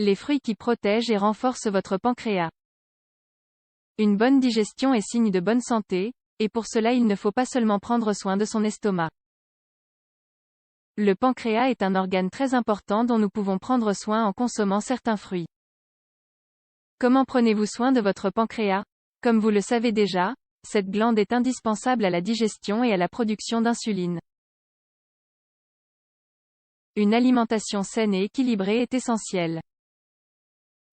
Les fruits qui protègent et renforcent votre pancréas. Une bonne digestion est signe de bonne santé, et pour cela il ne faut pas seulement prendre soin de son estomac. Le pancréas est un organe très important dont nous pouvons prendre soin en consommant certains fruits. Comment prenez-vous soin de votre pancréas? Comme vous le savez déjà, cette glande est indispensable à la digestion et à la production d'insuline. Une alimentation saine et équilibrée est essentielle.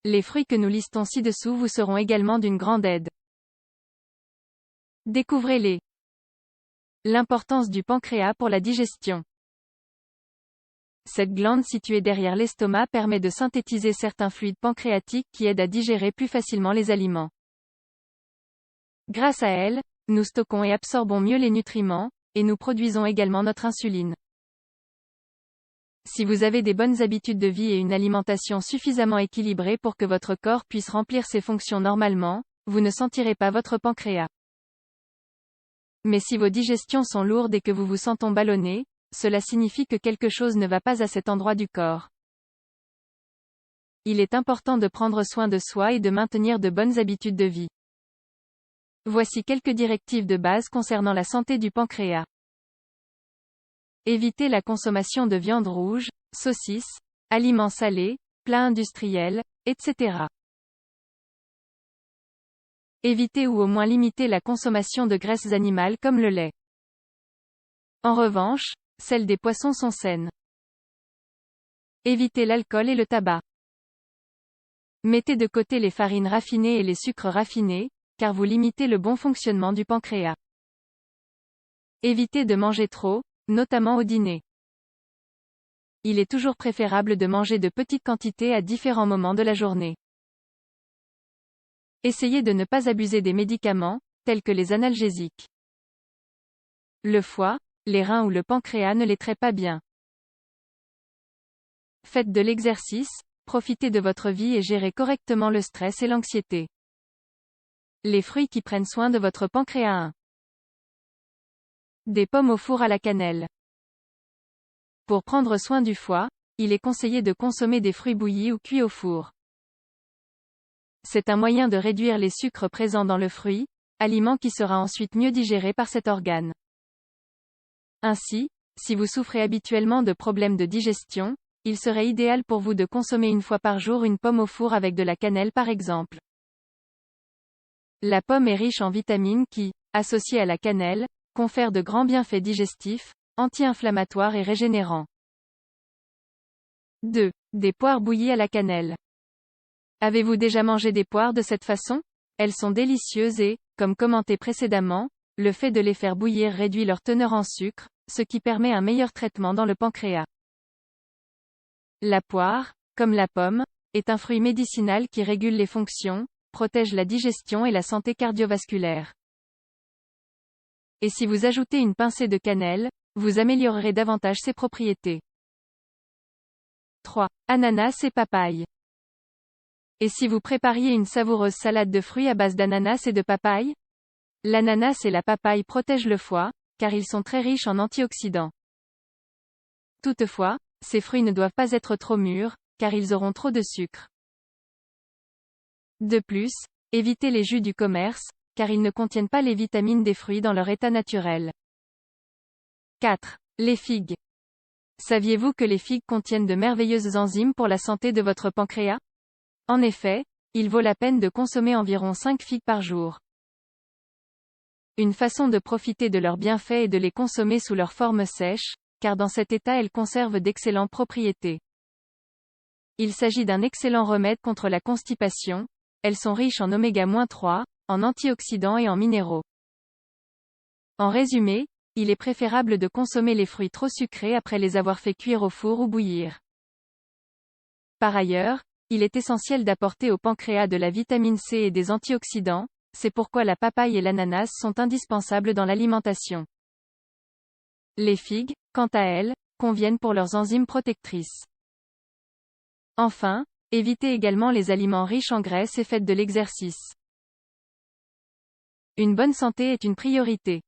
Les fruits que nous listons ci-dessous vous seront également d'une grande aide. Découvrez-les. L'importance du pancréas pour la digestion. Cette glande située derrière l'estomac permet de synthétiser certains fluides pancréatiques qui aident à digérer plus facilement les aliments. Grâce à elle, nous stockons et absorbons mieux les nutriments, et nous produisons également notre insuline. Si vous avez des bonnes habitudes de vie et une alimentation suffisamment équilibrée pour que votre corps puisse remplir ses fonctions normalement, vous ne sentirez pas votre pancréas. Mais si vos digestions sont lourdes et que vous vous sentez ballonné, cela signifie que quelque chose ne va pas à cet endroit du corps. Il est important de prendre soin de soi et de maintenir de bonnes habitudes de vie. Voici quelques directives de base concernant la santé du pancréas. Évitez la consommation de viande rouge, saucisses, aliments salés, plats industriels, etc. Évitez ou au moins limitez la consommation de graisses animales comme le lait. En revanche, celles des poissons sont saines. Évitez l'alcool et le tabac. Mettez de côté les farines raffinées et les sucres raffinés, car vous limitez le bon fonctionnement du pancréas. Évitez de manger trop, notamment au dîner. Il est toujours préférable de manger de petites quantités à différents moments de la journée. Essayez de ne pas abuser des médicaments, tels que les analgésiques. Le foie, les reins ou le pancréas ne les traitent pas bien. Faites de l'exercice, profitez de votre vie et gérez correctement le stress et l'anxiété. Les fruits qui prennent soin de votre pancréas. 1. Des pommes au four à la cannelle. Pour prendre soin du foie, il est conseillé de consommer des fruits bouillis ou cuits au four. C'est un moyen de réduire les sucres présents dans le fruit, aliment qui sera ensuite mieux digéré par cet organe. Ainsi, si vous souffrez habituellement de problèmes de digestion, il serait idéal pour vous de consommer une fois par jour une pomme au four avec de la cannelle par exemple. La pomme est riche en vitamines qui, associées à la cannelle, confèrent de grands bienfaits digestifs, anti-inflammatoires et régénérants. 2. Des poires bouillies à la cannelle. Avez-vous déjà mangé des poires de cette façon? Elles sont délicieuses et, comme commenté précédemment, le fait de les faire bouillir réduit leur teneur en sucre, ce qui permet un meilleur traitement dans le pancréas. La poire, comme la pomme, est un fruit médicinal qui régule les fonctions, protège la digestion et la santé cardiovasculaire. Et si vous ajoutez une pincée de cannelle, vous améliorerez davantage ses propriétés. 3. Ananas et papaye. Et si vous prépariez une savoureuse salade de fruits à base d'ananas et de papaye? L'ananas et la papaye protègent le foie, car ils sont très riches en antioxydants. Toutefois, ces fruits ne doivent pas être trop mûrs, car ils auront trop de sucre. De plus, évitez les jus du commerce, car ils ne contiennent pas les vitamines des fruits dans leur état naturel. 4. Les figues. Saviez-vous que les figues contiennent de merveilleuses enzymes pour la santé de votre pancréas? En effet, il vaut la peine de consommer environ 5 figues par jour. Une façon de profiter de leurs bienfaits est de les consommer sous leur forme sèche, car dans cet état elles conservent d'excellentes propriétés. Il s'agit d'un excellent remède contre la constipation, elles sont riches en oméga-3, en antioxydants et en minéraux. En résumé, il est préférable de consommer les fruits trop sucrés après les avoir fait cuire au four ou bouillir. Par ailleurs, il est essentiel d'apporter au pancréas de la vitamine C et des antioxydants, c'est pourquoi la papaye et l'ananas sont indispensables dans l'alimentation. Les figues, quant à elles, conviennent pour leurs enzymes protectrices. Enfin, évitez également les aliments riches en graisse et faites de l'exercice. Une bonne santé est une priorité.